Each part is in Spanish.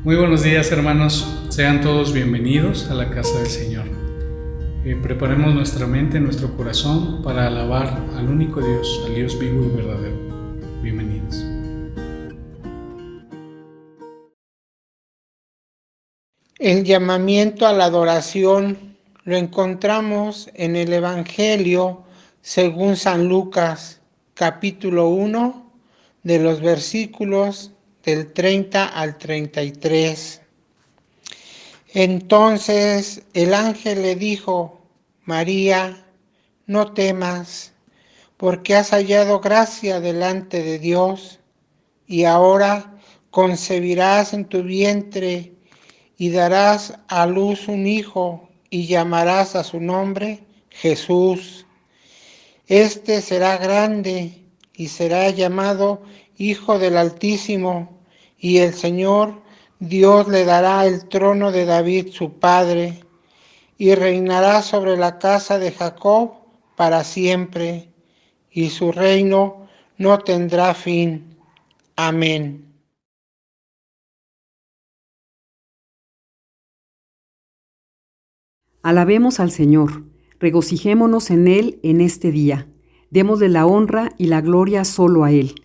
Muy buenos días, hermanos. Sean todos bienvenidos a la casa del Señor. Preparemos nuestra mente, nuestro corazón para alabar al único Dios, al Dios vivo y verdadero. Bienvenidos. El llamamiento a la adoración lo encontramos en el Evangelio según San Lucas, capítulo 1, de los versículos del 30 al 33. Entonces el ángel le dijo: María, no temas, porque has hallado gracia delante de Dios, y ahora concebirás en tu vientre y darás a luz un hijo, y llamarás a su nombre Jesús. Este será grande y será llamado Hijo del Altísimo, y el Señor Dios le dará el trono de David su padre, y reinará sobre la casa de Jacob para siempre, y su reino no tendrá fin. Amén. Alabemos al Señor, regocijémonos en Él en este día. Démosle la honra y la gloria solo a Él.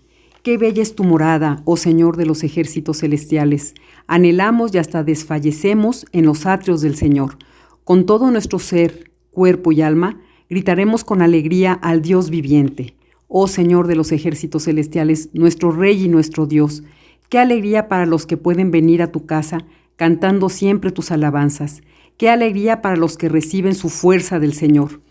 Qué bella es tu morada, oh Señor de los ejércitos celestiales. Anhelamos y hasta desfallecemos en los atrios del Señor. Con todo nuestro ser, cuerpo y alma, gritaremos con alegría al Dios viviente. Oh Señor de los ejércitos celestiales, nuestro Rey y nuestro Dios. Qué alegría para los que pueden venir a tu casa, cantando siempre tus alabanzas. Qué alegría para los que reciben su fuerza del Señor.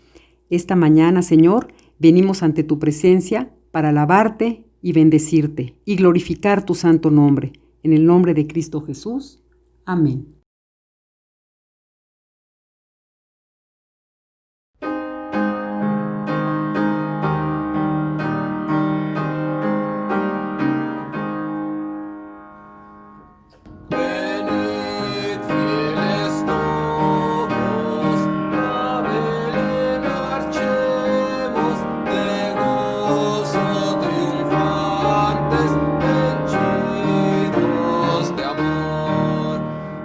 Esta mañana, Señor, venimos ante tu presencia para alabarte y bendecirte y glorificar tu santo nombre. En el nombre de Cristo Jesús. Amén.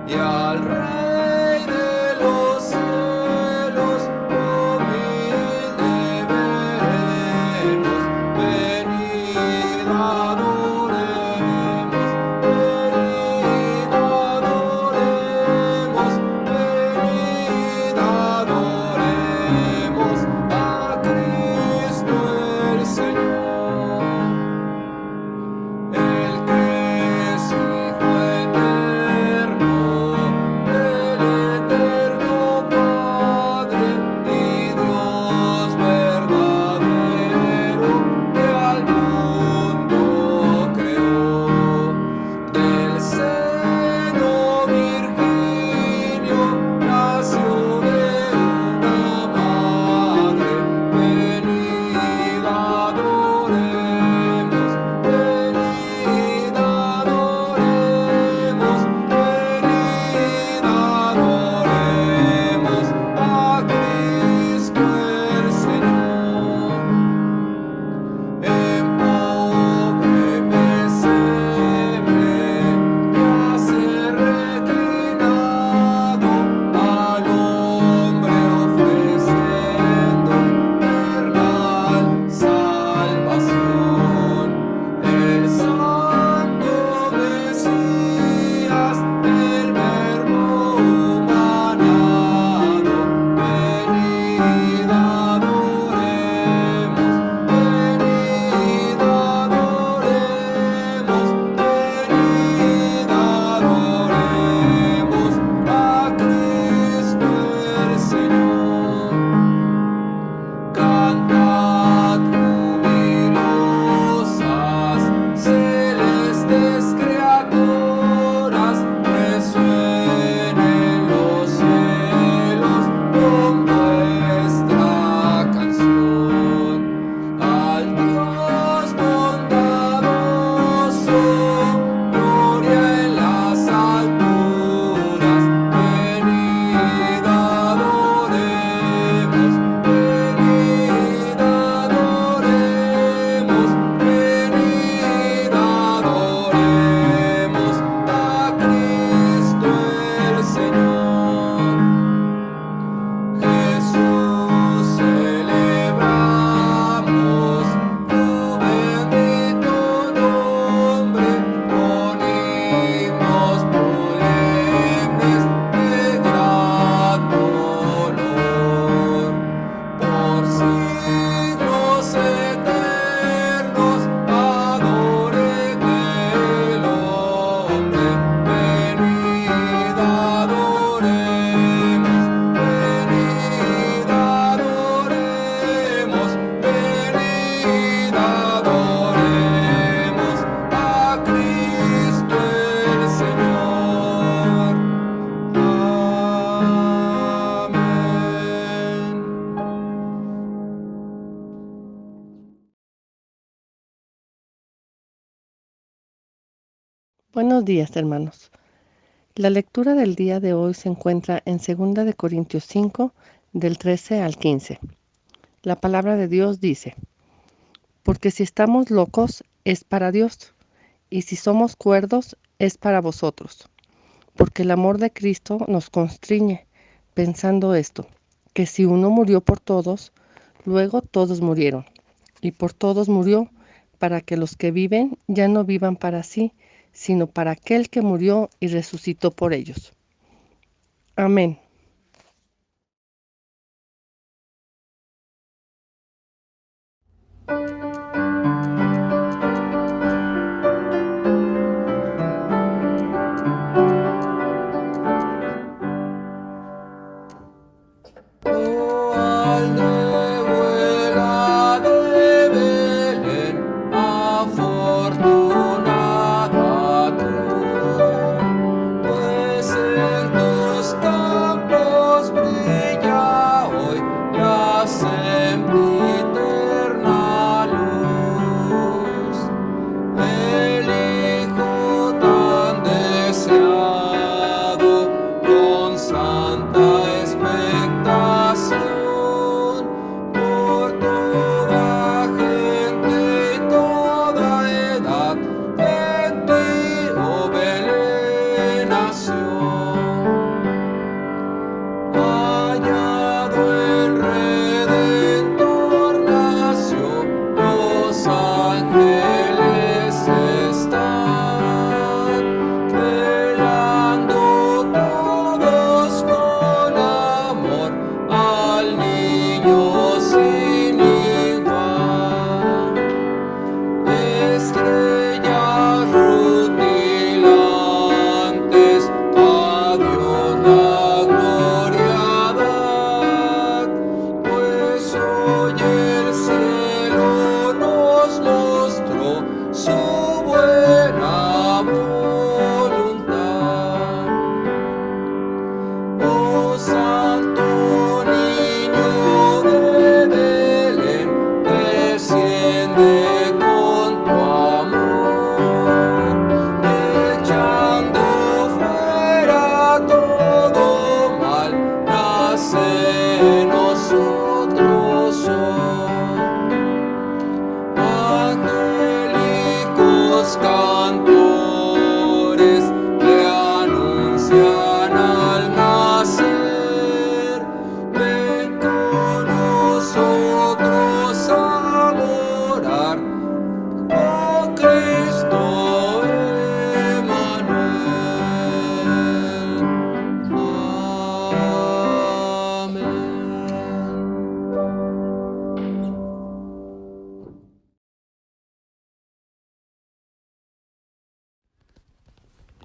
Yeah. Buenos días, hermanos. La lectura del día de hoy se encuentra en 2 de Corintios 5, del 13 al 15. La palabra de Dios dice: porque si estamos locos, es para Dios, y si somos cuerdos, es para vosotros. Porque el amor de Cristo nos constriñe, pensando esto, que si uno murió por todos, luego todos murieron, y por todos murió, para que los que viven ya no vivan para sí, sino para aquel que murió y resucitó por ellos. Amén.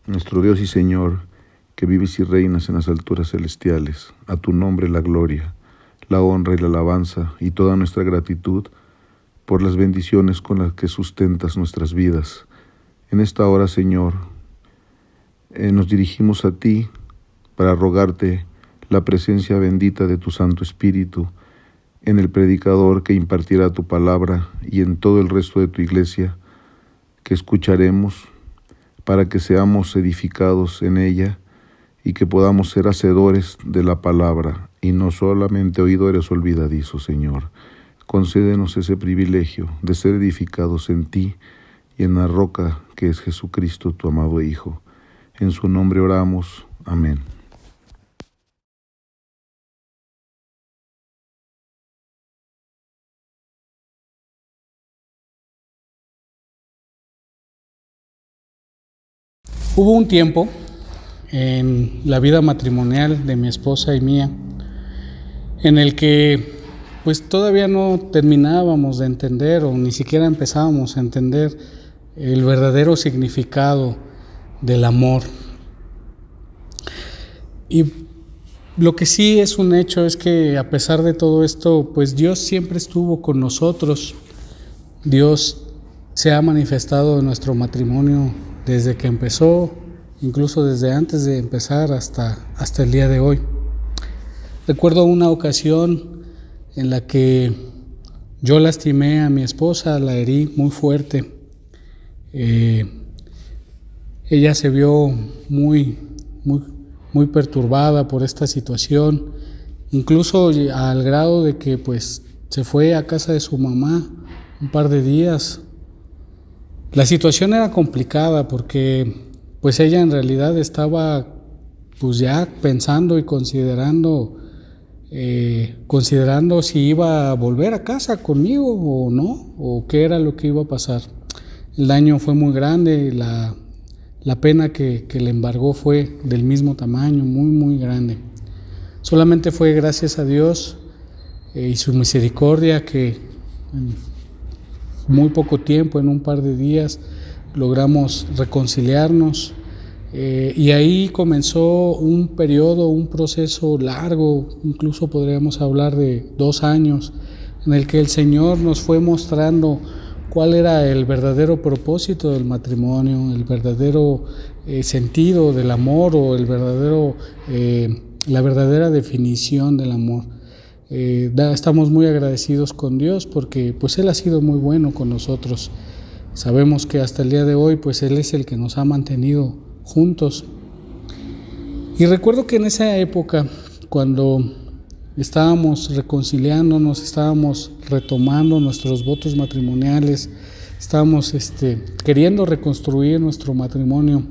Nuestro Dios y Señor, que vives y reinas en las alturas celestiales, a tu nombre la gloria, la honra y la alabanza y toda nuestra gratitud por las bendiciones con las que sustentas nuestras vidas. En esta hora, Señor, nos dirigimos a ti para rogarte la presencia bendita de tu Santo Espíritu en el predicador que impartirá tu palabra y en todo el resto de tu iglesia que escucharemos, para que seamos edificados en ella y que podamos ser hacedores de la palabra y no solamente oidores olvidadizos, Señor. Concédenos ese privilegio de ser edificados en ti y en la roca que es Jesucristo, tu amado Hijo. En su nombre oramos. Amén. Hubo un tiempo en la vida matrimonial de mi esposa y mía en el que pues todavía no terminábamos de entender o ni siquiera empezábamos a entender el verdadero significado del amor. Y lo que sí es un hecho es que a pesar de todo esto, pues Dios siempre estuvo con nosotros. Dios se ha manifestado en nuestro matrimonio desde que empezó, incluso desde antes de empezar hasta el día de hoy. Recuerdo una ocasión en la que yo lastimé a mi esposa, la herí muy fuerte. Ella se vio muy perturbada por esta situación, incluso al grado de que pues se fue a casa de su mamá un par de días. La situación era complicada porque pues ella en realidad estaba pues ya pensando y considerando si iba a volver a casa conmigo o no, o qué era lo que iba a pasar. El daño fue muy grande, la pena que le embargó fue del mismo tamaño, muy grande. Solamente fue gracias a Dios y su misericordia que en muy poco tiempo, en un par de días, logramos reconciliarnos. Y ahí comenzó un periodo, un proceso largo, incluso podríamos hablar de 2 años, en el que el Señor nos fue mostrando cuál era el verdadero propósito del matrimonio, el verdadero sentido del amor o la verdadera definición del amor. Estamos muy agradecidos con Dios porque pues Él ha sido muy bueno con nosotros. Sabemos que hasta el día de hoy pues Él es el que nos ha mantenido juntos. Y recuerdo que en esa época, cuando estábamos reconciliándonos, estábamos retomando nuestros votos matrimoniales, estábamos queriendo reconstruir nuestro matrimonio,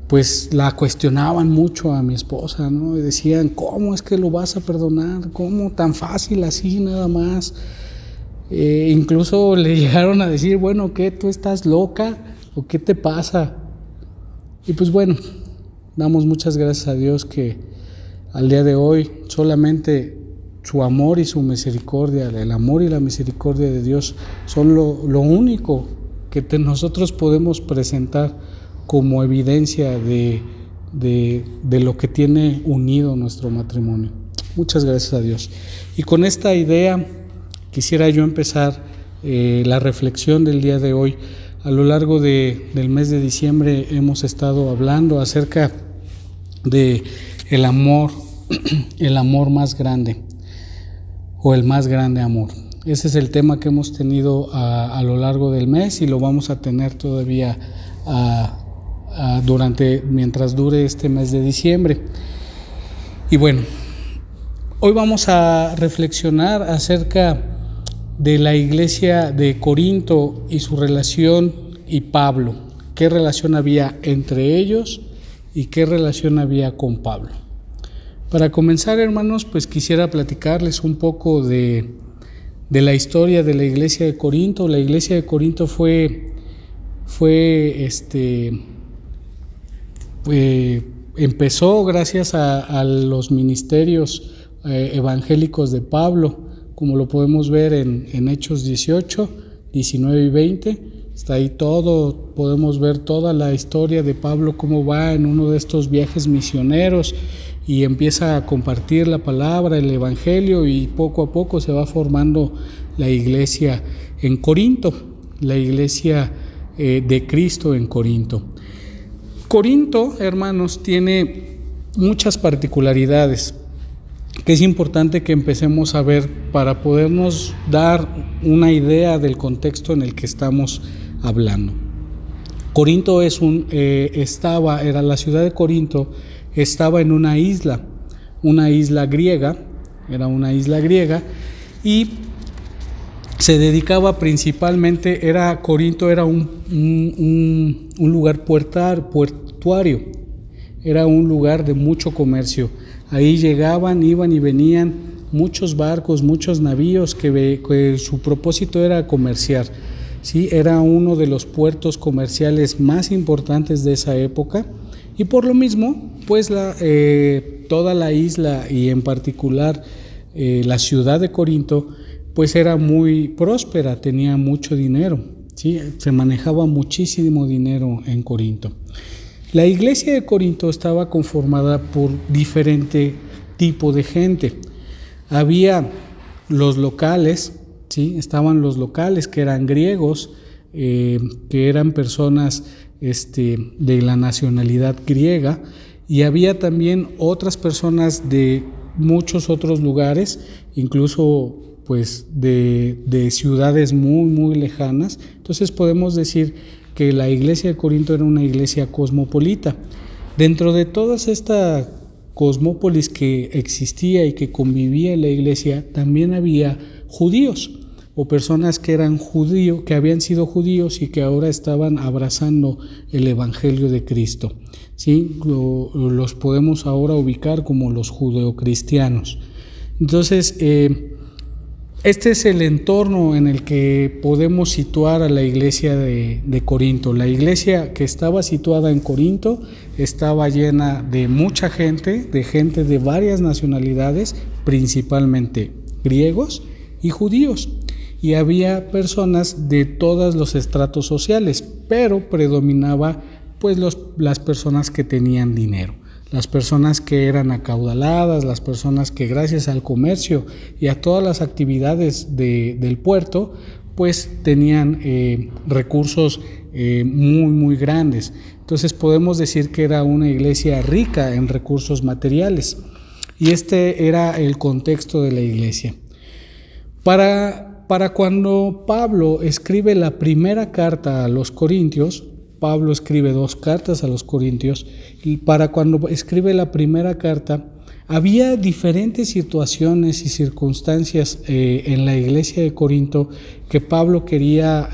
pues la cuestionaban mucho a mi esposa, ¿no? Y decían, ¿cómo es que lo vas a perdonar? ¿Cómo tan fácil así nada más? Incluso le llegaron a decir, bueno, ¿qué? ¿Tú estás loca? ¿O qué te pasa? Y pues bueno, damos muchas gracias a Dios que al día de hoy solamente su amor y su misericordia, el amor y la misericordia de Dios son lo único que nosotros podemos presentar como evidencia de lo que tiene unido nuestro matrimonio. Muchas gracias a Dios. Y con esta idea quisiera yo empezar la reflexión del día de hoy. A lo largo del mes de diciembre hemos estado hablando acerca de el amor más grande o el más grande amor. Ese es el tema que hemos tenido a lo largo del mes y lo vamos a tener todavía mientras dure este mes de diciembre. Y bueno, hoy vamos a reflexionar acerca de la iglesia de Corinto y su relación y Pablo. ¿Qué relación había entre ellos y qué relación había con Pablo? Para comenzar, hermanos, pues quisiera platicarles un poco de la historia de la iglesia de Corinto. La iglesia de Corinto empezó gracias a los ministerios evangélicos de Pablo, como lo podemos ver en Hechos 18, 19 y 20. Está ahí todo, podemos ver toda la historia de Pablo, cómo va en uno de estos viajes misioneros y empieza a compartir la palabra, el evangelio, y poco a poco se va formando la iglesia en Corinto, la iglesia de Cristo en Corinto. Corinto, hermanos, tiene muchas particularidades que es importante que empecemos a ver para podernos dar una idea del contexto en el que estamos hablando. Corinto la ciudad de Corinto estaba en una isla griega, y se dedicaba principalmente, Corinto era un lugar portuario, era un lugar de mucho comercio. Ahí llegaban, iban y venían muchos barcos, muchos navíos que su propósito era comerciar. ¿Sí? Era uno de los puertos comerciales más importantes de esa época y por lo mismo, pues toda la isla y en particular la ciudad de Corinto, pues era muy próspera, tenía mucho dinero, ¿sí? Se manejaba muchísimo dinero en Corinto. La iglesia de Corinto estaba conformada por diferente tipo de gente. Había los locales, ¿sí? Estaban los locales que eran griegos, que eran personas de la nacionalidad griega, y había también otras personas de muchos otros lugares, incluso pues de ciudades muy lejanas. Entonces podemos decir que la iglesia de Corinto era una iglesia cosmopolita. Dentro de toda esta cosmópolis que existía y que convivía en la iglesia, también había judíos o personas que eran judíos, que habían sido judíos y que ahora estaban abrazando el evangelio de Cristo. ¿Sí? Los podemos ahora ubicar como los judeocristianos. Entonces, este es el entorno en el que podemos situar a la iglesia de Corinto. La iglesia que estaba situada en Corinto estaba llena de mucha gente, de varias nacionalidades, principalmente griegos y judíos. Y había personas de todos los estratos sociales, pero predominaba pues las personas que tenían dinero, las personas que eran acaudaladas, las personas que gracias al comercio y a todas las actividades del puerto pues tenían recursos muy grandes. Entonces podemos decir que era una iglesia rica en recursos materiales, y este era el contexto de la iglesia. Para cuando Pablo escribe la primera carta a los Corintios, Pablo escribe 2 cartas a los Corintios, y para cuando escribe la primera carta, había diferentes situaciones y circunstancias en la iglesia de Corinto que Pablo quería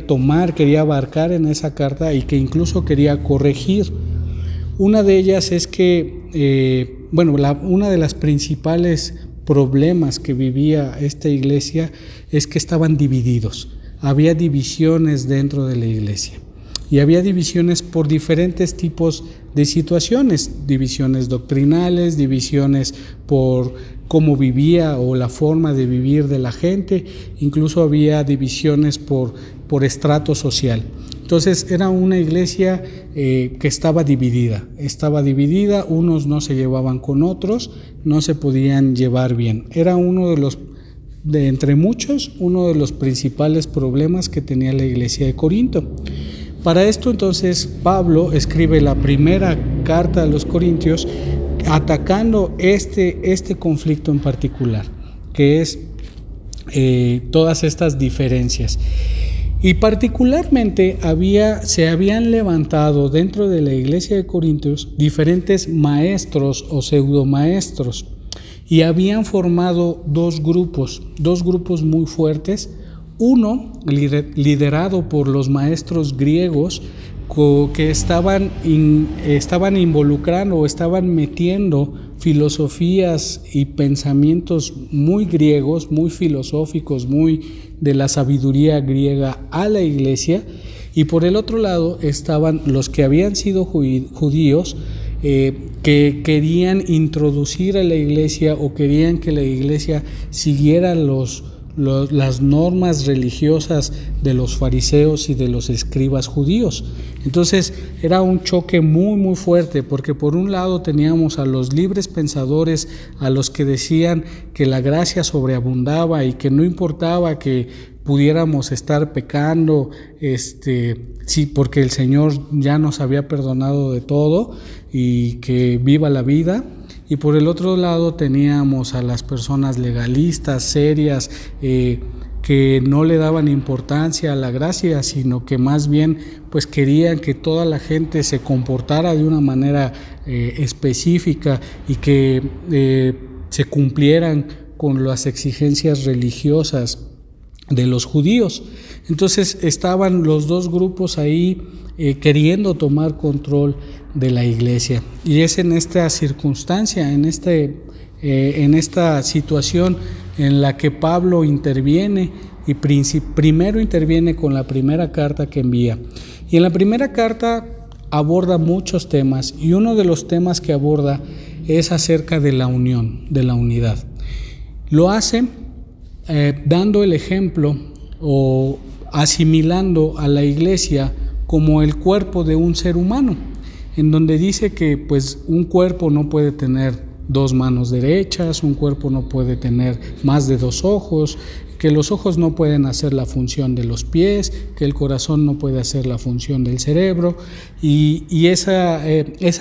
tomar, quería abarcar en esa carta y que incluso quería corregir. Una de ellas es que, una de las principales problemas que vivía esta iglesia es que estaban divididos. Había divisiones dentro de la iglesia y había divisiones por diferentes tipos de situaciones, divisiones doctrinales, divisiones por cómo vivía o la forma de vivir de la gente, incluso había divisiones por estrato social. Entonces era una iglesia que estaba dividida, unos no se llevaban con otros, no se podían llevar bien. Era uno entre muchos, uno de los principales problemas que tenía la iglesia de Corinto. Para esto entonces Pablo escribe la primera carta a los Corintios atacando este conflicto en particular, que es todas estas diferencias. Y particularmente se habían levantado dentro de la iglesia de Corintios diferentes maestros o pseudomaestros, y habían formado dos grupos muy fuertes. Uno liderado por los maestros griegos que estaban involucrando o estaban metiendo filosofías y pensamientos muy griegos, muy filosóficos, muy de la sabiduría griega a la iglesia, y por el otro lado estaban los que habían sido judíos que querían introducir a la iglesia o querían que la iglesia siguiera las normas religiosas de los fariseos y de los escribas judíos. Entonces era un choque muy fuerte, porque por un lado teníamos a los libres pensadores, a los que decían que la gracia sobreabundaba y que no importaba que pudiéramos estar pecando, sí, porque el Señor ya nos había perdonado de todo y que viva la vida. Y por el otro lado teníamos a las personas legalistas, serias, que no le daban importancia a la gracia, sino que más bien pues querían que toda la gente se comportara de una manera específica y que se cumplieran con las exigencias religiosas de los judíos. Entonces estaban los dos grupos ahí queriendo tomar control de la iglesia, y es en esta circunstancia, en esta situación en la que Pablo interviene, y primero interviene con la primera carta que envía. Y en la primera carta aborda muchos temas, y uno de los temas que aborda es acerca de la unión, de la unidad. Lo hace dando el ejemplo o asimilando a la iglesia como el cuerpo de un ser humano, en donde dice que pues un cuerpo no puede tener 2 manos derechas, un cuerpo no puede tener más de 2 ojos, que los ojos no pueden hacer la función de los pies, que el corazón no puede hacer la función del cerebro, y esa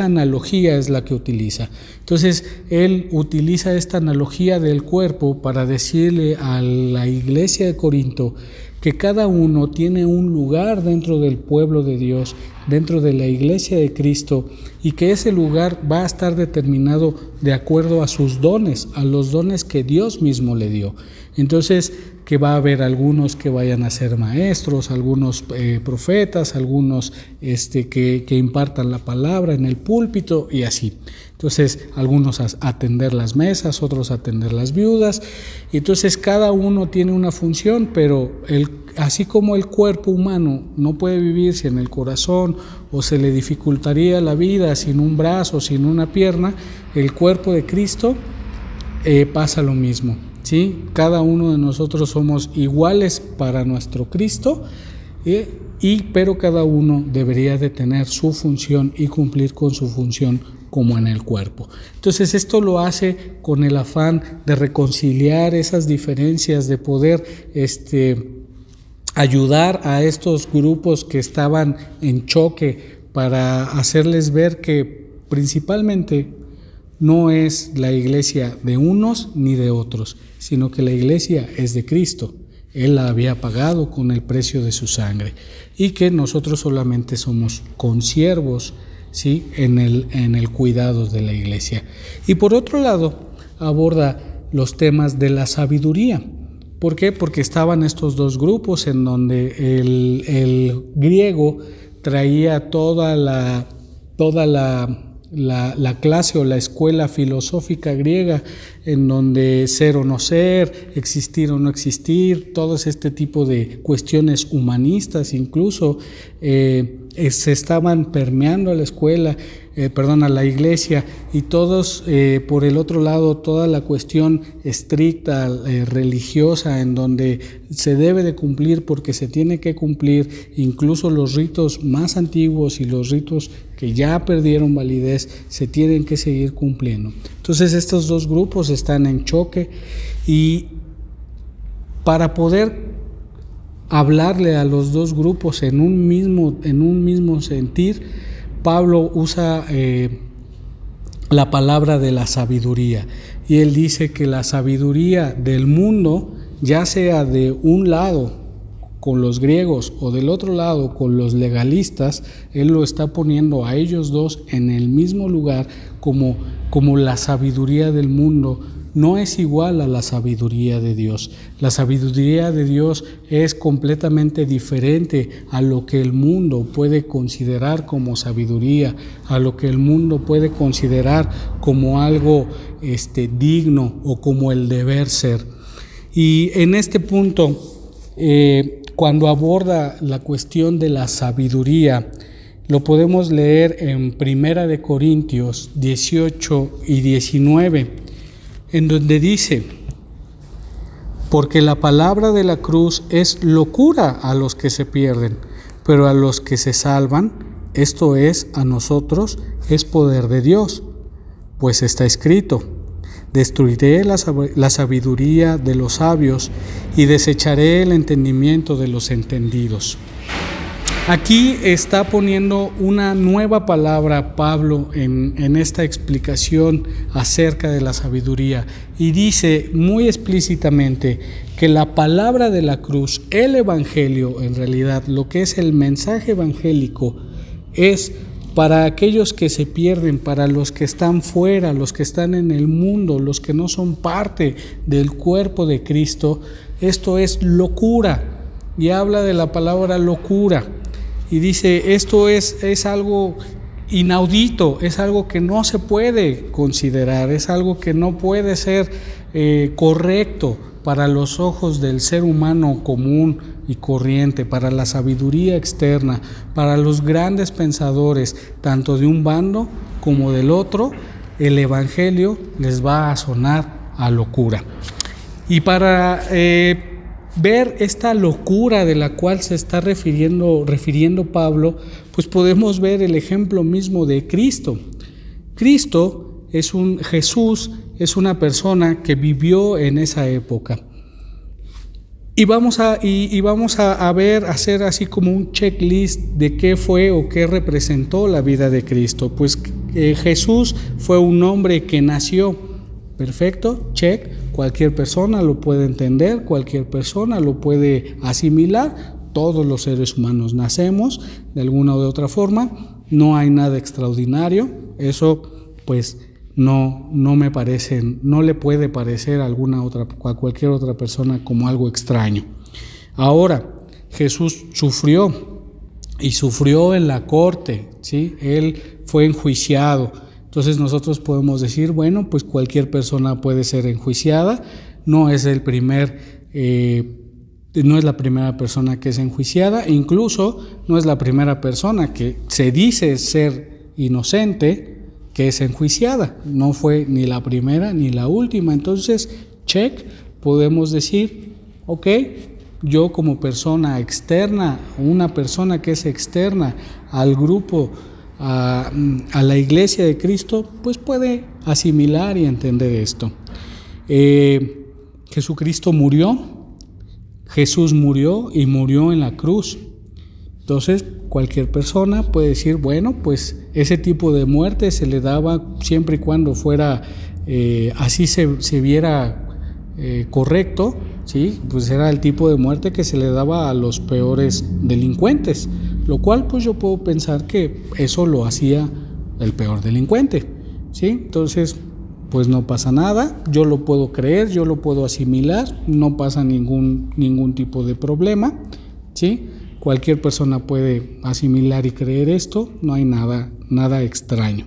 analogía es la que utiliza. Entonces él utiliza esta analogía del cuerpo para decirle a la iglesia de Corinto que cada uno tiene un lugar dentro del pueblo de Dios, dentro de la iglesia de Cristo, y que ese lugar va a estar determinado de acuerdo a sus dones, a los dones que Dios mismo le dio. Entonces, que va a haber algunos que vayan a ser maestros, algunos profetas, algunos que impartan la palabra en el púlpito y así. Entonces, algunos a atender las mesas, otros a atender las viudas. Entonces, cada uno tiene una función, pero así como el cuerpo humano no puede vivir sin el corazón, o se le dificultaría la vida sin un brazo, sin una pierna, el cuerpo de Cristo pasa lo mismo. ¿Sí? Cada uno de nosotros somos iguales para nuestro Cristo, pero cada uno debería de tener su función y cumplir con su función como en el cuerpo. Entonces esto lo hace con el afán de reconciliar esas diferencias, de poder ayudar a estos grupos que estaban en choque, para hacerles ver que principalmente no es la iglesia de unos ni de otros, sino que la iglesia es de Cristo. Él la había pagado con el precio de su sangre, y que nosotros solamente somos consiervos, ¿sí?, en el cuidado de la iglesia. Y por otro lado, aborda los temas de la sabiduría. ¿Por qué? Porque estaban estos dos grupos en donde el griego traía toda la clase o la escuela filosófica griega, en donde ser o no ser, existir o no existir, todo este tipo de cuestiones humanistas incluso se estaban permeando a la escuela, a la iglesia, y todos por el otro lado, toda la cuestión estricta, religiosa, en donde se debe de cumplir porque se tiene que cumplir, incluso los ritos más antiguos y los ritos que ya perdieron validez se tienen que seguir cumpliendo. Entonces estos dos grupos están en choque, y para poder hablarle a los dos grupos en un mismo sentir, Pablo usa la palabra de la sabiduría, y él dice que la sabiduría del mundo, ya sea de un lado con los griegos o del otro lado con los legalistas, él lo está poniendo a ellos dos en el mismo lugar, como la sabiduría del mundo no es igual a la sabiduría de Dios. La sabiduría de Dios es completamente diferente a lo que el mundo puede considerar como sabiduría, a lo que el mundo puede considerar como algo digno o como el deber ser. Y en este punto, cuando aborda la cuestión de la sabiduría, lo podemos leer en 1 Corintios 18 y 19, en donde dice: porque la palabra de la cruz es locura a los que se pierden, pero a los que se salvan, esto es, a nosotros, es poder de Dios. Pues está escrito: destruiré la sabiduría de los sabios y desecharé el entendimiento de los entendidos. Aquí está poniendo una nueva palabra Pablo en esta explicación acerca de la sabiduría, y dice muy explícitamente que la palabra de la cruz, el evangelio, en realidad lo que es el mensaje evangélico, es para aquellos que se pierden, para los que están fuera, los que están en el mundo, los que no son parte del cuerpo de Cristo. Esto es locura, y habla de la palabra locura. Y dice, esto es algo inaudito, es algo que no se puede considerar, es algo que no puede ser correcto para los ojos del ser humano común y corriente, para la sabiduría externa, para los grandes pensadores, tanto de un bando como del otro. El evangelio les va a sonar a locura. Y para ver esta locura de la cual se está refiriendo Pablo, pues podemos ver el ejemplo mismo de Cristo. Jesús es una persona que vivió en esa época. Y vamos a hacer así como un checklist de qué fue o qué representó la vida de Cristo. Pues Jesús fue un hombre que nació, perfecto, check. cualquier persona lo puede entender, cualquier persona lo puede asimilar. Todos los seres humanos nacemos de alguna u otra forma, no hay nada extraordinario. Eso pues no me parece, no le puede parecer a cualquier otra persona como algo extraño. Ahora, Jesús sufrió en la corte, ¿sí? Él fue enjuiciado. Entonces nosotros podemos decir, bueno, pues cualquier persona puede ser enjuiciada. No es la primera persona que es enjuiciada, incluso no es la primera persona que se dice ser inocente que es enjuiciada. No fue ni la primera ni la última. Entonces, podemos decir, ok, yo como persona externa, una persona que es externa al grupo, a la iglesia de Cristo, pues puede asimilar y entender esto. Jesucristo murió, Jesús murió y murió en la cruz. Entonces cualquier persona puede decir, bueno, pues ese tipo de muerte se le daba siempre y cuando fuera así se viera correcto, ¿sí? Pues era el tipo de muerte que se le daba a los peores delincuentes, lo cual pues yo puedo pensar que eso lo hacía el peor delincuente, ¿sí? Entonces pues no pasa nada, yo lo puedo creer, yo lo puedo asimilar, no pasa ningún tipo de problema, ¿sí? Cualquier persona puede asimilar y creer esto, no hay nada extraño.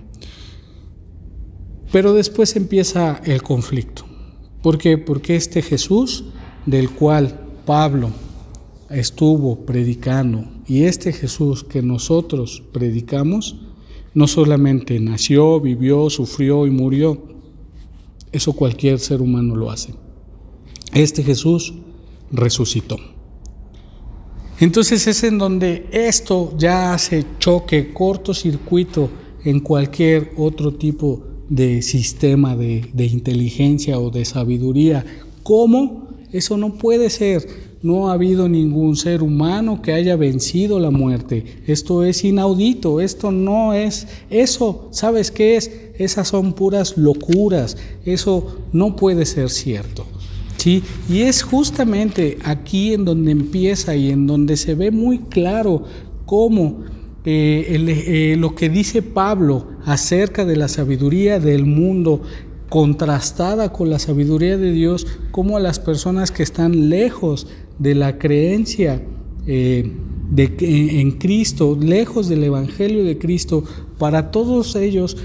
Pero después empieza el conflicto. ¿Por qué? Porque este Jesús del cual Pablo estuvo predicando y este Jesús que nosotros predicamos no solamente nació, vivió, sufrió y murió. Eso cualquier ser humano lo hace. Este Jesús resucitó. Entonces es en donde esto ya hace choque, cortocircuito en cualquier otro tipo de sistema de inteligencia o de sabiduría. ¿Cómo? Eso no puede ser. No ha habido ningún ser humano que haya vencido la muerte. Esto es inaudito, esto no es eso. ¿Sabes qué es? Esas son puras locuras. Eso no puede ser cierto. ¿Sí? Y es justamente aquí en donde empieza y en donde se ve muy claro cómo lo que dice Pablo acerca de la sabiduría del mundo contrastada con la sabiduría de Dios, cómo a las personas que están lejos de la creencia en Cristo, lejos del Evangelio de Cristo, para todos ellos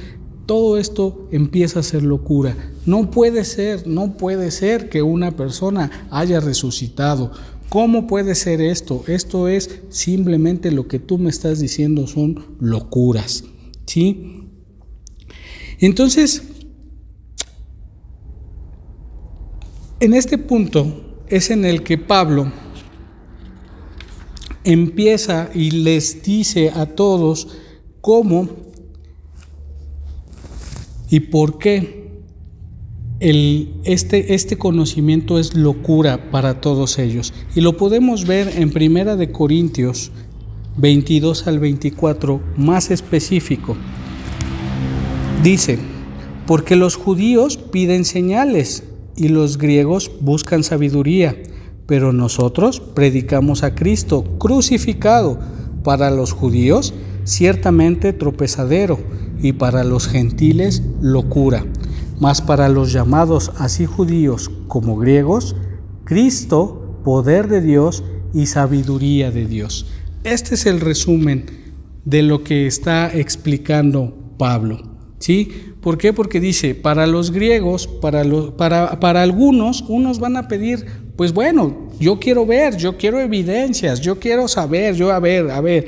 todo esto empieza a ser locura. No puede ser que una persona haya resucitado. ¿Cómo puede ser esto? Esto es simplemente lo que tú me estás diciendo, son locuras, ¿sí? Entonces, en este punto es en el que Pablo empieza y les dice a todos cómo y por qué este conocimiento es locura para todos ellos. Y lo podemos ver en 1 Corintios 22 al 24, más específico. Dice, porque los judíos piden señales y los griegos buscan sabiduría, pero nosotros predicamos a Cristo crucificado, para los judíos ciertamente tropezadero y para los gentiles locura, mas para los llamados así judíos como griegos, Cristo, poder de Dios y sabiduría de Dios. Este es el resumen de lo que está explicando Pablo, ¿sí? ¿Por qué? Porque dice, para los griegos, para algunos, unos van a pedir, pues bueno, yo quiero ver, yo quiero evidencias, yo quiero saber, a ver,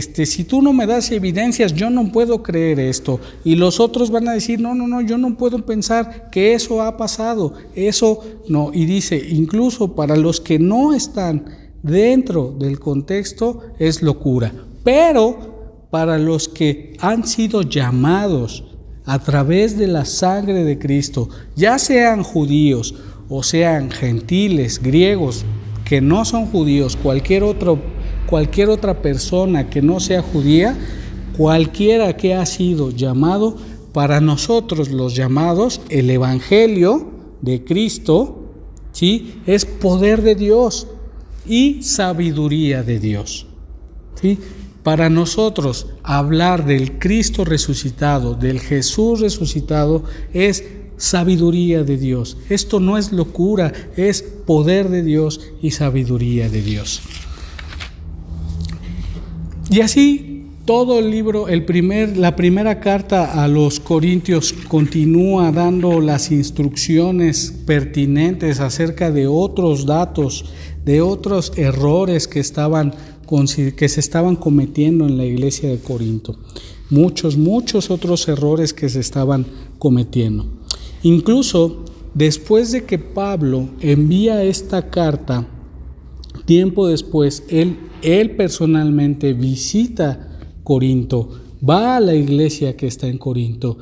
si tú no me das evidencias, yo no puedo creer esto. Y los otros van a decir, no, yo no puedo pensar que eso ha pasado, eso no. Y dice, incluso para los que no están dentro del contexto es locura, pero para los que han sido llamados a través de la sangre de Cristo, ya sean judíos o sean gentiles, griegos, que no son judíos, cualquier otra persona que no sea judía, cualquiera que ha sido llamado, para nosotros los llamados, el Evangelio de Cristo, ¿sí?, es poder de Dios y sabiduría de Dios, ¿sí? Para nosotros hablar del Cristo resucitado, del Jesús resucitado, es sabiduría de Dios. Esto no es locura, es poder de Dios y sabiduría de Dios. Y así todo el libro, la primera carta a los Corintios continúa dando las instrucciones pertinentes acerca de otros datos, de otros errores que se estaban cometiendo en la iglesia de Corinto. Muchos otros errores que se estaban cometiendo. Incluso después de que Pablo envía esta carta, tiempo después, él personalmente visita Corinto, va a la iglesia que está en Corinto,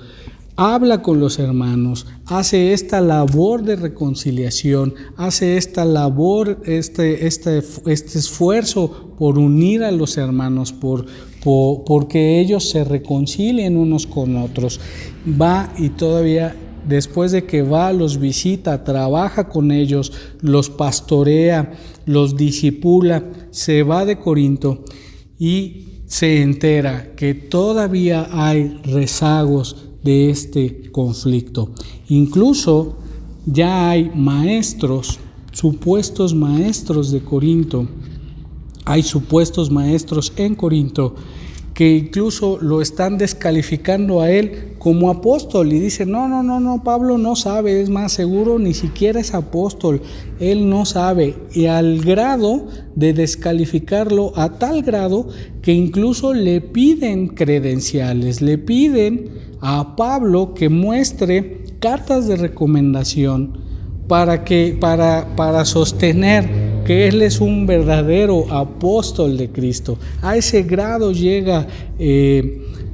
habla con los hermanos, hace esta labor de reconciliación, hace esta labor, este esfuerzo por unir a los hermanos, porque ellos se reconcilien unos con otros. Va y todavía después de que va, los visita, trabaja con ellos, los pastorea, los discipula, se va de Corinto y se entera que todavía hay rezagos de este conflicto. Incluso ya hay maestros, supuestos maestros de Corinto, hay supuestos maestros en Corinto que incluso lo están descalificando a él como apóstol y dicen, no, Pablo no sabe, es más, seguro ni siquiera es apóstol, él no sabe, y al grado de descalificarlo, a tal grado que incluso le piden credenciales, le piden a Pablo que muestre cartas de recomendación para sostener que él es un verdadero apóstol de Cristo. A ese grado llega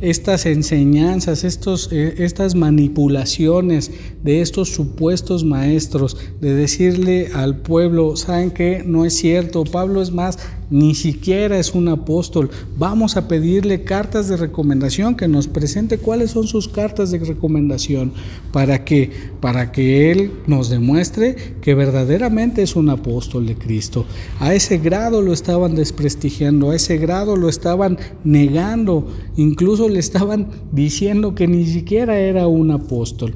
estas enseñanzas, estas manipulaciones de estos supuestos maestros, de decirle al pueblo, ¿saben qué? No es cierto, Pablo es más, ni siquiera es un apóstol, vamos a pedirle cartas de recomendación, que nos presente cuáles son sus cartas de recomendación, para que él nos demuestre que verdaderamente es un apóstol de Cristo. A ese grado lo estaban desprestigiando, a ese grado lo estaban negando, incluso le estaban diciendo que ni siquiera era un apóstol.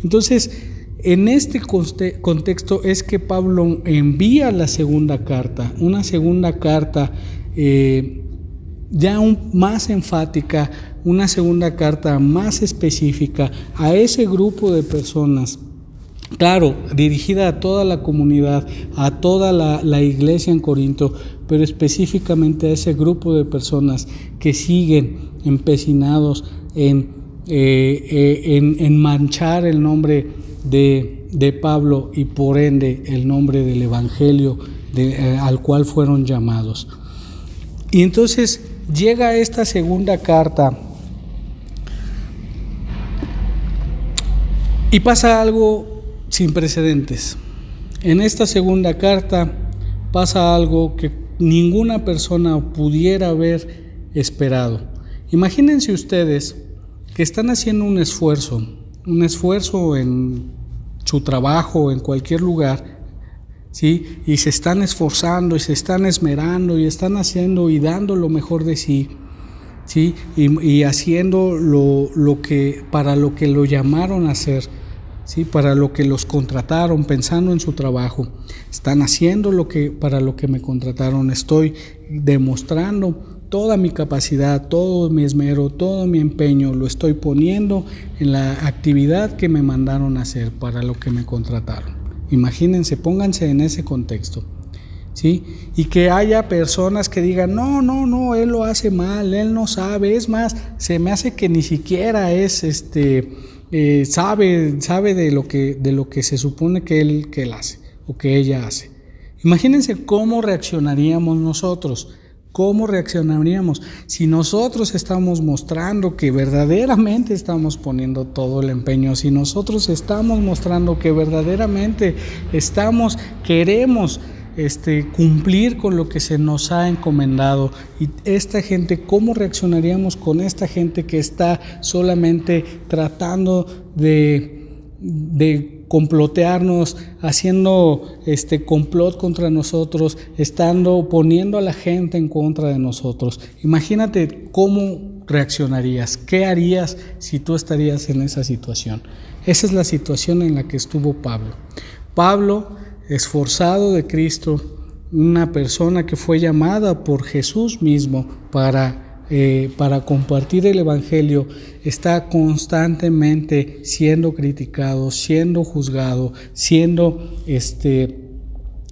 Entonces, en este contexto es que Pablo envía la segunda carta, una segunda carta ya más enfática, una segunda carta más específica a ese grupo de personas. Claro, dirigida a toda la comunidad, a toda la iglesia en Corinto, pero específicamente a ese grupo de personas que siguen empecinados en manchar el nombre de Pablo y por ende el nombre del Evangelio al cual fueron llamados. Y entonces llega esta segunda carta y pasa algo sin precedentes. En esta segunda carta pasa algo que ninguna persona pudiera haber esperado. Imagínense ustedes que están haciendo un esfuerzo en su trabajo, en cualquier lugar, ¿sí? Y se están esforzando y se están esmerando y están haciendo y dando lo mejor de sí, ¿sí? Y haciendo para lo que lo llamaron a hacer, ¿sí? Para lo que los contrataron, pensando en su trabajo. Están haciendo para lo que me contrataron. Estoy demostrando toda mi capacidad, todo mi esmero, todo mi empeño, lo estoy poniendo en la actividad que me mandaron a hacer, para lo que me contrataron. Imagínense, pónganse en ese contexto, ¿sí? Y que haya personas que digan, no, él lo hace mal, él no sabe, es más, se me hace que ni siquiera es sabe de lo que se supone que él hace o que ella hace. Imagínense cómo reaccionaríamos nosotros. ¿Cómo reaccionaríamos si nosotros estamos mostrando que verdaderamente estamos poniendo todo el empeño? Si nosotros estamos mostrando que verdaderamente queremos cumplir con lo que se nos ha encomendado. Y esta gente, ¿cómo reaccionaríamos con esta gente que está solamente tratando de complotearnos, haciendo complot contra nosotros, poniendo a la gente en contra de nosotros. Imagínate cómo reaccionarías, qué harías si tú estarías en esa situación. Esa es la situación en la que estuvo Pablo. Pablo, esforzado de Cristo, una persona que fue llamada por Jesús mismo para compartir el Evangelio, está constantemente siendo criticado, siendo juzgado,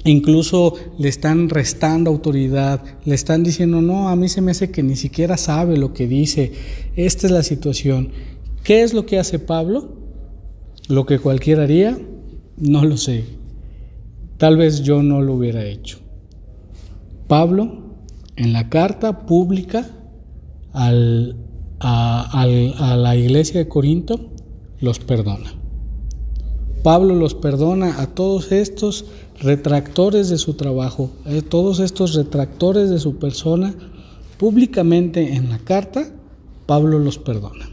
incluso le están restando autoridad, le están diciendo, no, a mí se me hace que ni siquiera sabe lo que dice. Esta es la situación. ¿Qué es lo que hace Pablo? ¿Lo que cualquiera haría? No lo sé. Tal vez yo no lo hubiera hecho. Pablo, en la carta pública a la iglesia de Corinto, los perdona. Pablo los perdona a todos estos retractores de su trabajo, a todos estos retractores de su persona. Públicamente en la carta, Pablo los perdona.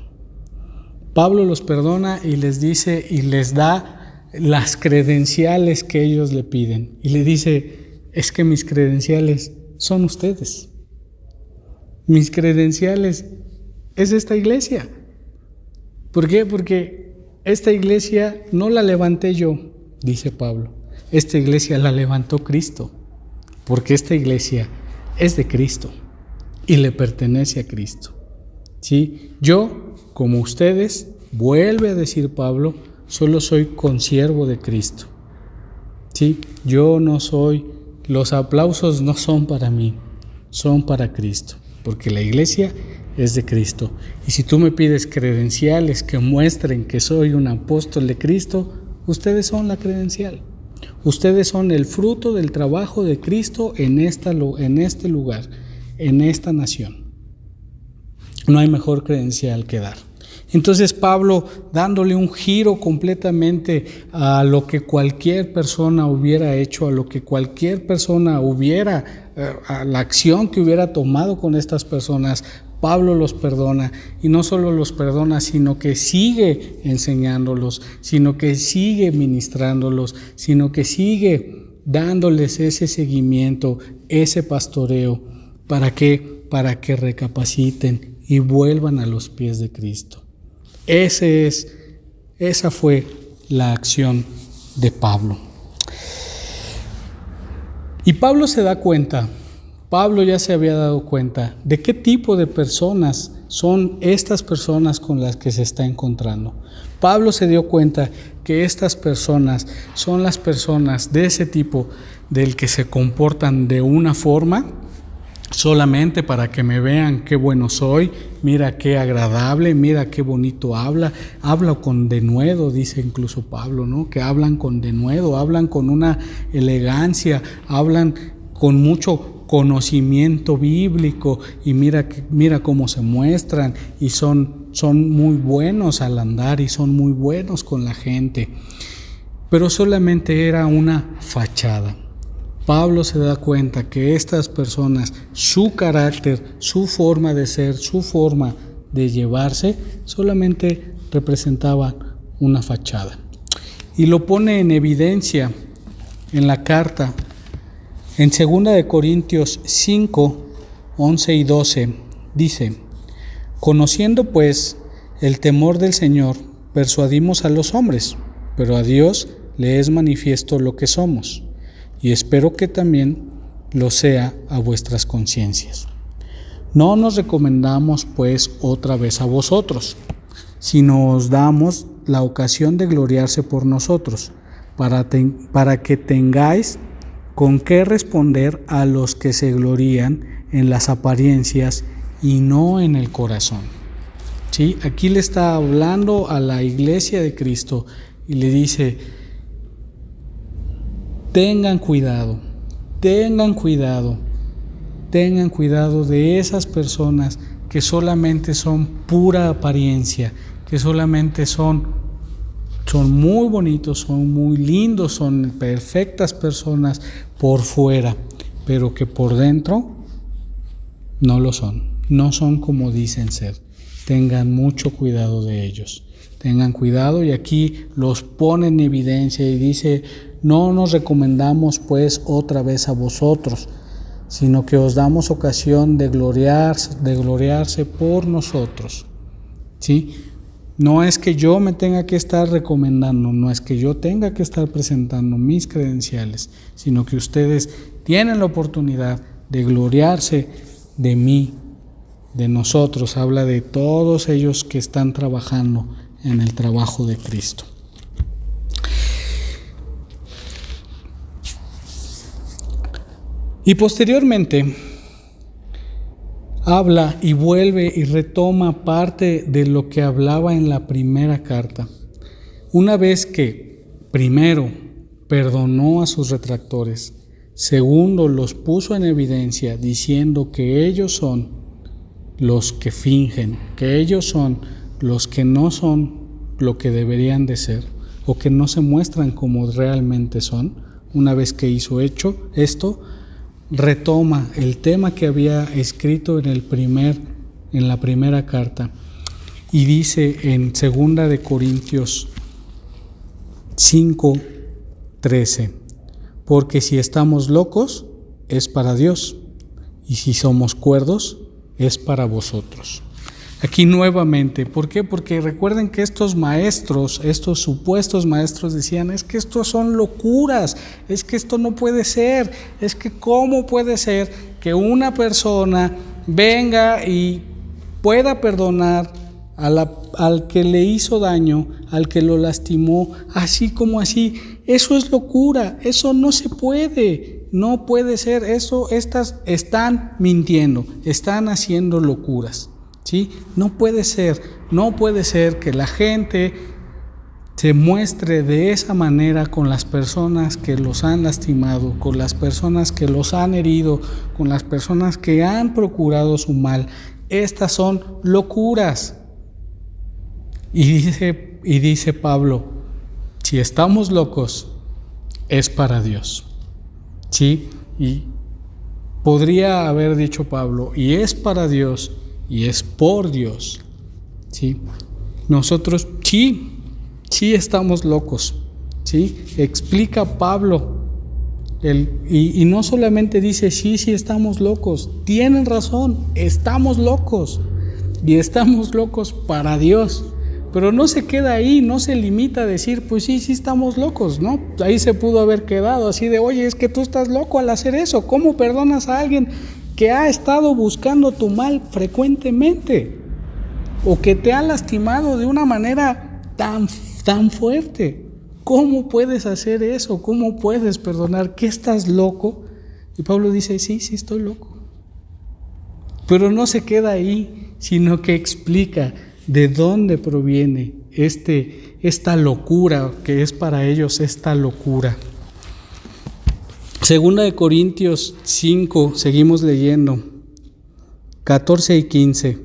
Pablo los perdona y les dice y les da las credenciales que ellos le piden. Y le dice, es que mis credenciales son ustedes. Mis credenciales es esta iglesia. ¿Por qué? Porque esta iglesia no la levanté yo, dice Pablo. Esta iglesia la levantó Cristo, porque esta iglesia es de Cristo y le pertenece a Cristo. ¿Sí? Yo, como ustedes, vuelve a decir Pablo, solo soy consiervo de Cristo. ¿Sí? Yo no soy, los aplausos no son para mí, son para Cristo, porque la iglesia es de Cristo. Y si tú me pides credenciales que muestren que soy un apóstol de Cristo, ustedes son la credencial. Ustedes son el fruto del trabajo de Cristo en este lugar, en esta nación. No hay mejor credencial que dar. Entonces Pablo, dándole un giro completamente a lo que cualquier persona hubiera hecho, a lo que cualquier persona a la acción que hubiera tomado con estas personas, Pablo los perdona, y no solo los perdona, sino que sigue enseñándolos, sino que sigue ministrándolos, sino que sigue dándoles ese seguimiento, ese pastoreo, ¿para qué? Para que recapaciten y vuelvan a los pies de Cristo. Esa fue la acción de Pablo. Y Pablo se da cuenta, Pablo ya se había dado cuenta de qué tipo de personas son estas personas con las que se está encontrando. Pablo se dio cuenta que estas personas son las personas de ese tipo, del que se comportan de una forma solamente para que me vean qué bueno soy, mira qué agradable, mira qué bonito habla con denuedo, dice incluso Pablo, ¿no? Que hablan con denuedo, hablan con una elegancia, hablan con mucho conocimiento bíblico y mira cómo se muestran y son muy buenos al andar y son muy buenos con la gente. Pero solamente era una fachada. Pablo se da cuenta que estas personas, su carácter, su forma de ser, su forma de llevarse, solamente representaban una fachada. Y lo pone en evidencia en la carta. En 2 Corintios 5, 11 y 12 dice, conociendo pues el temor del Señor, persuadimos a los hombres, pero a Dios le es manifiesto lo que somos, y espero que también lo sea a vuestras conciencias. No nos recomendamos pues otra vez a vosotros, sino os damos la ocasión de gloriarse por nosotros, para que tengáis con qué responder a los que se glorían en las apariencias y no en el corazón. ¿Sí? Aquí le está hablando a la iglesia de Cristo y le dice, tengan cuidado de esas personas que solamente son pura apariencia, que solamente son muy bonitos, son muy lindos, son perfectas personas por fuera, pero que por dentro no lo son, no son como dicen ser. Tengan mucho cuidado de ellos. Tengan cuidado, y aquí los pone en evidencia y dice: no nos recomendamos pues otra vez a vosotros, sino que os damos ocasión de gloriarse por nosotros. ¿Sí? No es que yo me tenga que estar recomendando, no es que yo tenga que estar presentando mis credenciales, sino que ustedes tienen la oportunidad de gloriarse de mí, de nosotros. Habla de todos ellos que están trabajando en el trabajo de Cristo. Y posteriormente habla y vuelve y retoma parte de lo que hablaba en la primera carta. Una vez que, primero, perdonó a sus retractores, segundo, los puso en evidencia diciendo que ellos son los que fingen, que ellos son los que no son lo que deberían de ser, o que no se muestran como realmente son. Una vez que hizo esto, retoma el tema que había escrito en la primera carta, y dice en 2 de Corintios 5:13: porque si estamos locos, es para Dios, y si somos cuerdos, es para vosotros. Aquí nuevamente, ¿por qué? Porque recuerden que estos maestros, estos supuestos maestros decían: es que esto son locuras, es que esto no puede ser, es que ¿cómo puede ser que una persona venga y pueda perdonar al que le hizo daño, al que lo lastimó, así como así? Eso es locura, eso no se puede, no puede ser, estas están mintiendo, están haciendo locuras. ¿Sí? No puede ser que la gente se muestre de esa manera con las personas que los han lastimado, con las personas que los han herido, con las personas que han procurado su mal. Estas son locuras. Y dice Pablo: si estamos locos, es para Dios. ¿Sí? Y podría haber dicho Pablo: y es para Dios, y es por Dios. ¿Sí? Nosotros sí estamos locos. ¿Sí? Explica Pablo. Y no solamente dice sí estamos locos. Tienen razón, estamos locos. Y estamos locos para Dios. Pero no se queda ahí, no se limita a decir: pues sí estamos locos, ¿no? Ahí se pudo haber quedado así de: oye, es que tú estás loco al hacer eso. ¿Cómo perdonas a alguien que ha estado buscando tu mal frecuentemente, o que te ha lastimado de una manera tan fuerte? ¿Cómo puedes hacer eso? ¿Cómo puedes perdonar? ¿Qué, estás loco? Y Pablo dice: sí estoy loco. Pero no se queda ahí, sino que explica de dónde proviene esta locura, que es para ellos esta locura. 2 de Corintios 5, seguimos leyendo, 14 y 15.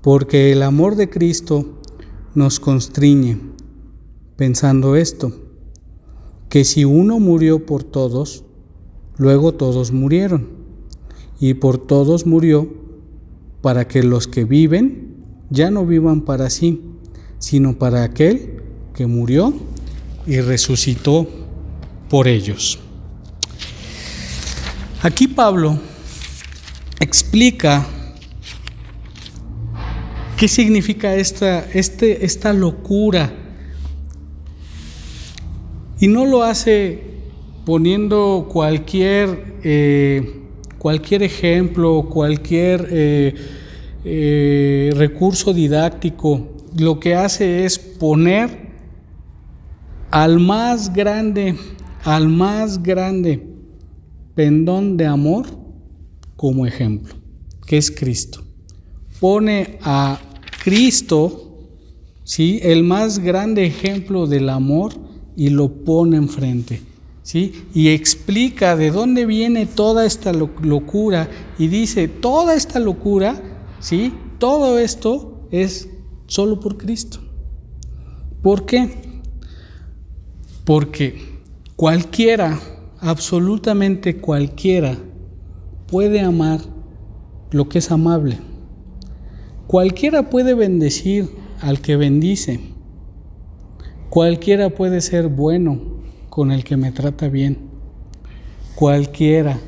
Porque el amor de Cristo nos constriñe, pensando esto: que si uno murió por todos, luego todos murieron, y por todos murió, para que los que viven ya no vivan para sí, sino para aquel que murió y resucitó por ellos. Aquí Pablo explica qué significa esta locura, y no lo hace poniendo cualquier ejemplo, cualquier recurso didáctico. Lo que hace es poner al más grande pendón de amor como ejemplo, que es Cristo. Pone a Cristo, ¿sí?, el más grande ejemplo del amor, y lo pone enfrente, ¿sí? Y explica de dónde viene toda esta locura, y dice: toda esta locura, ¿sí?, todo esto es solo por Cristo. ¿Por qué? Porque cualquiera, absolutamente cualquiera, puede amar lo que es amable. Cualquiera puede bendecir al que bendice. Cualquiera puede ser bueno con el que me trata bien. Cualquiera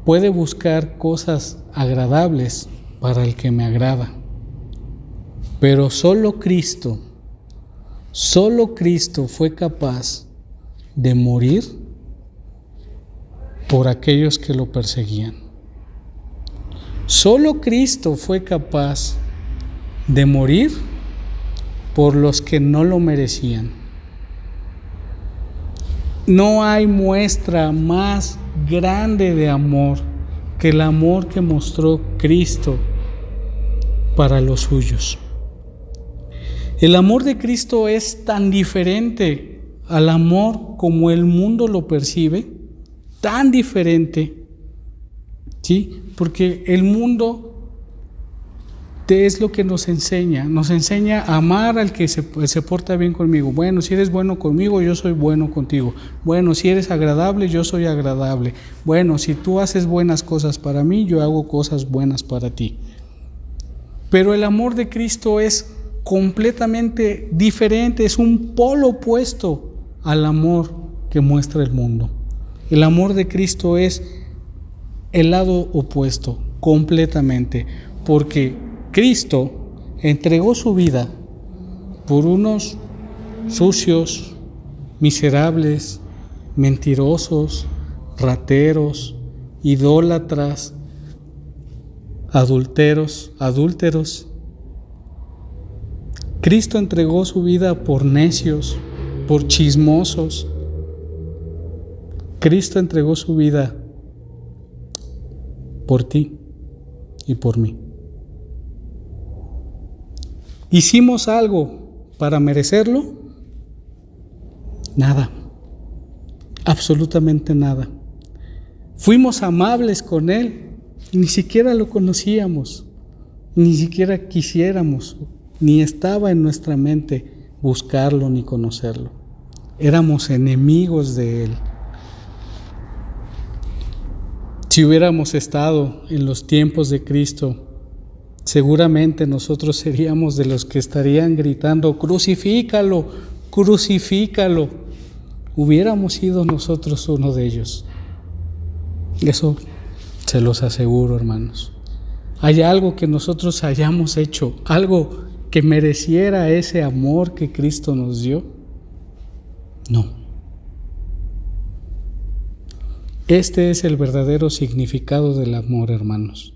puede buscar cosas agradables para el que me agrada. Pero solo Cristo fue capaz de morir por aquellos que lo perseguían. Solo Cristo fue capaz de morir por los que no lo merecían. No hay muestra más grande de amor que el amor que mostró Cristo para los suyos. El amor de Cristo es tan diferente al amor como el mundo lo percibe, tan diferente, ¿sí? Porque el mundo es lo que nos enseña a amar al que se porta bien conmigo. Bueno, si eres bueno conmigo, yo soy bueno contigo. Bueno, si eres agradable, yo soy agradable. Bueno, si tú haces buenas cosas para mí, yo hago cosas buenas para ti. Pero el amor de Cristo es completamente diferente, es un polo opuesto al amor que muestra el mundo. El amor de Cristo es el lado opuesto, completamente, porque Cristo entregó su vida por unos sucios, miserables, mentirosos, rateros, idólatras, adúlteros. Cristo entregó su vida por necios, por chismosos. Cristo entregó su vida por ti y por mí. ¿Hicimos algo para merecerlo? Nada, absolutamente nada. Fuimos amables con Él, ni siquiera lo conocíamos, ni siquiera quisiéramos, ni estaba en nuestra mente buscarlo ni conocerlo. Éramos enemigos de Él. Si hubiéramos estado en los tiempos de Cristo, seguramente nosotros seríamos de los que estarían gritando: crucifícalo, crucifícalo. Hubiéramos sido nosotros uno de ellos. Eso se los aseguro, hermanos. ¿Hay algo que nosotros hayamos hecho, algo que mereciera ese amor que Cristo nos dio? No. Este es el verdadero significado del amor, hermanos.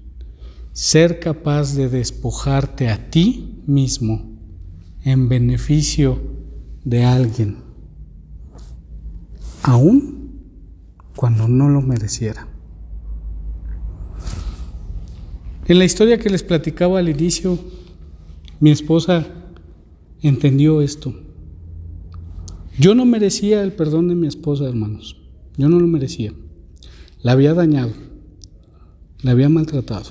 Ser capaz de despojarte a ti mismo en beneficio de alguien, aun cuando no lo mereciera. En la historia que les platicaba al inicio, mi esposa entendió esto. Yo no merecía el perdón de mi esposa, hermanos. Yo no lo merecía. La había dañado, la había maltratado.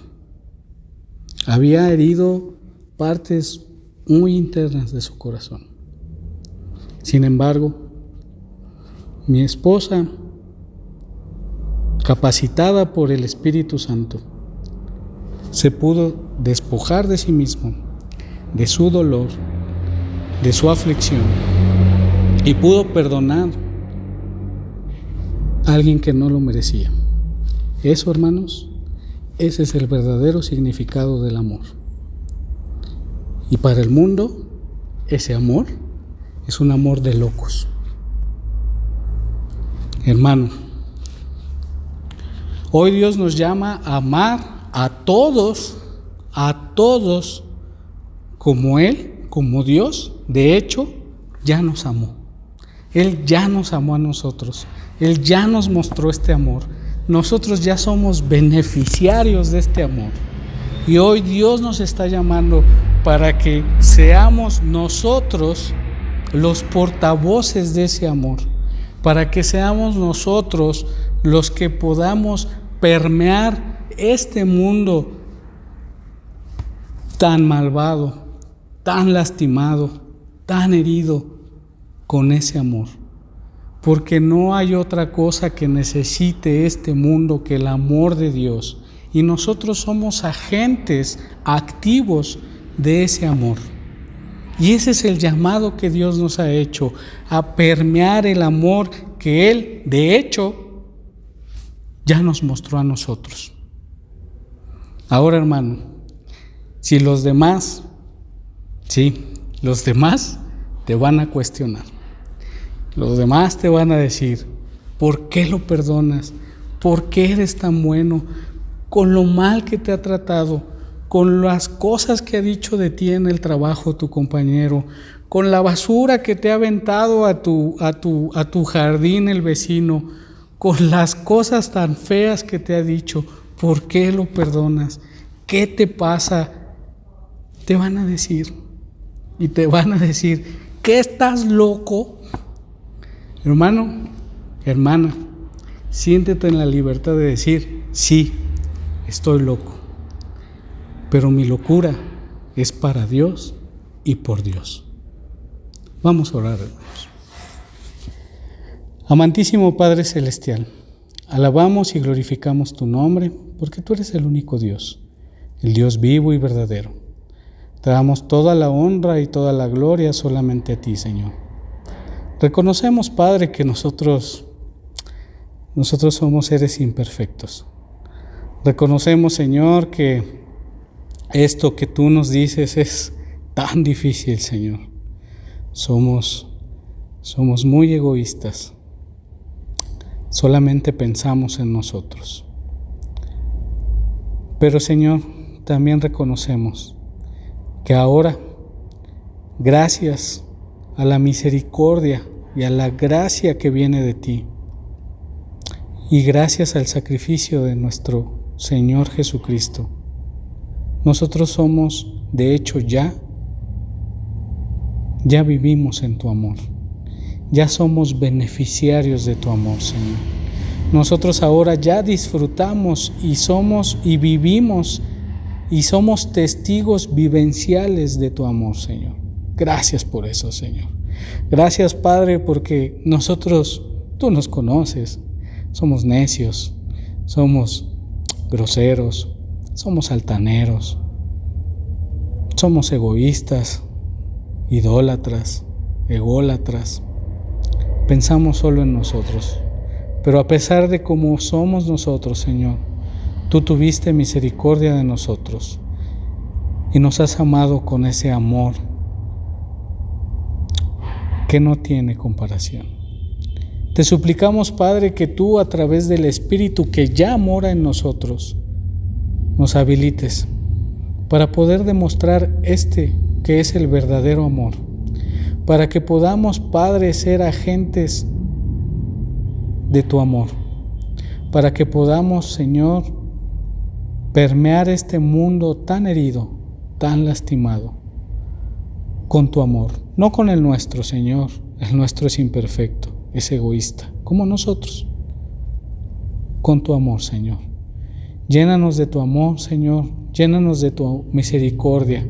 Había herido partes muy internas de su corazón. Sin embargo, mi esposa, capacitada por el Espíritu Santo, se pudo despojar de sí mismo, de su dolor, de su aflicción, y pudo perdonar a alguien que no lo merecía. Eso, hermanos, ese es el verdadero significado del amor. Y para el mundo, ese amor es un amor de locos. Hermano, hoy Dios nos llama a amar a todos como Él, como Dios. De hecho, ya nos amó. Él ya nos amó a nosotros. Él ya nos mostró este amor. Nosotros ya somos beneficiarios de este amor. Y hoy Dios nos está llamando para que seamos nosotros los portavoces de ese amor, para que seamos nosotros los que podamos permear este mundo tan malvado, tan lastimado, tan herido con ese amor. Porque no hay otra cosa que necesite este mundo que el amor de Dios. Y nosotros somos agentes activos de ese amor. Y ese es el llamado que Dios nos ha hecho, a permear el amor que Él, de hecho, ya nos mostró a nosotros. Ahora, hermano, si los demás te van a cuestionar. Los demás te van a decir, ¿por qué lo perdonas? ¿Por qué eres tan bueno? Con lo mal que te ha tratado, con las cosas que ha dicho de ti en el trabajo tu compañero, con la basura que te ha aventado a tu jardín el vecino, con las cosas tan feas que te ha dicho, ¿por qué lo perdonas? ¿Qué te pasa? Te van a decir, y te van a decir, ¿qué estás loco? Hermano, hermana, siéntete en la libertad de decir, sí, estoy loco, pero mi locura es para Dios y por Dios. Vamos a orar, hermanos. Amantísimo Padre Celestial, alabamos y glorificamos tu nombre porque tú eres el único Dios, el Dios vivo y verdadero. Te damos toda la honra y toda la gloria solamente a ti, Señor. Reconocemos, Padre, que nosotros somos seres imperfectos. Reconocemos, Señor, que esto que tú nos dices es tan difícil, Señor. Somos muy egoístas. Solamente pensamos en nosotros. Pero, Señor, también reconocemos que ahora, gracias a la misericordia y a la gracia que viene de ti, y gracias al sacrificio de nuestro Señor Jesucristo, nosotros somos, de hecho, ya vivimos en tu amor. Ya somos beneficiarios de tu amor, Señor. Nosotros ahora ya disfrutamos y somos y vivimos y somos testigos vivenciales de tu amor, Señor. Gracias por eso, Señor. Gracias, Padre, porque tú nos conoces. Somos necios, somos groseros, somos altaneros, somos egoístas, idólatras, ególatras. Pensamos solo en nosotros. Pero a pesar de cómo somos nosotros, Señor, tú tuviste misericordia de nosotros y nos has amado con ese amor que no tiene comparación. Te suplicamos, Padre, que tú, a través del Espíritu que ya mora en nosotros, nos habilites para poder demostrar que es el verdadero amor, para que podamos, Padre, ser agentes de tu amor, para que podamos, Señor, permear este mundo tan herido, tan lastimado, con tu amor, no con el nuestro, Señor. El nuestro es imperfecto, es egoísta, como nosotros. Con tu amor, Señor. Llénanos de tu amor, Señor, llénanos de tu misericordia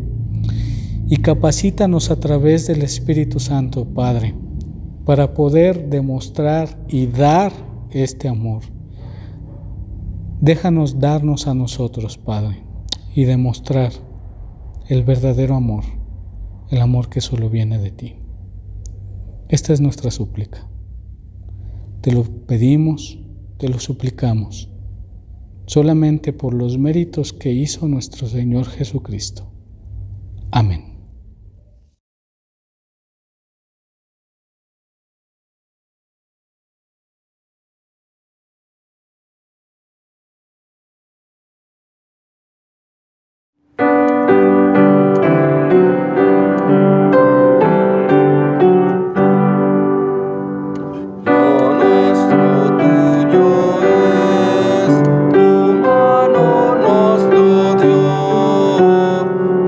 y capacítanos a través del Espíritu Santo, Padre, para poder demostrar y dar este amor. Déjanos darnos a nosotros, Padre, y demostrar el verdadero amor, el amor que solo viene de ti. Esta es nuestra súplica. Te lo pedimos, te lo suplicamos, solamente por los méritos que hizo nuestro Señor Jesucristo. Amén.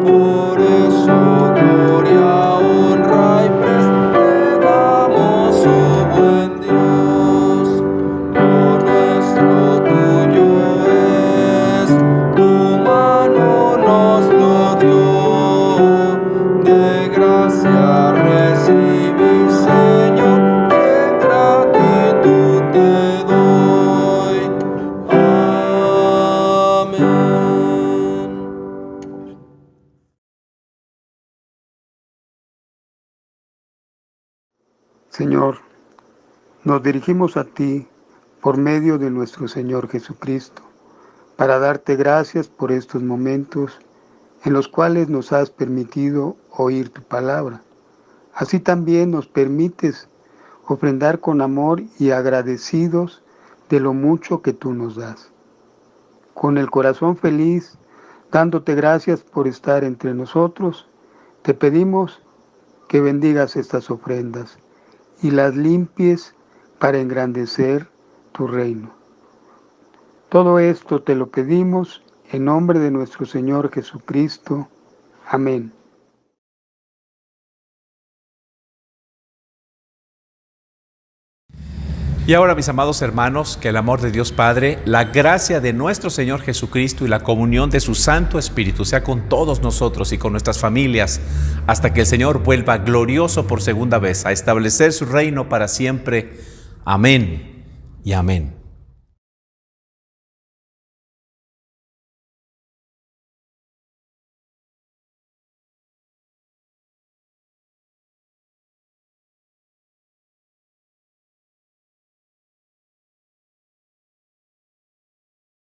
Por eso Señor, nos dirigimos a ti por medio de nuestro Señor Jesucristo, para darte gracias por estos momentos en los cuales nos has permitido oír tu palabra. Así también nos permites ofrendar con amor y agradecidos de lo mucho que tú nos das. Con el corazón feliz, dándote gracias por estar entre nosotros, te pedimos que bendigas estas ofrendas y las limpies para engrandecer tu reino. Todo esto te lo pedimos en nombre de nuestro Señor Jesucristo. Amén. Y ahora, mis amados hermanos, que el amor de Dios Padre, la gracia de nuestro Señor Jesucristo y la comunión de su Santo Espíritu sea con todos nosotros y con nuestras familias, hasta que el Señor vuelva glorioso por segunda vez a establecer su reino para siempre. Amén y amén.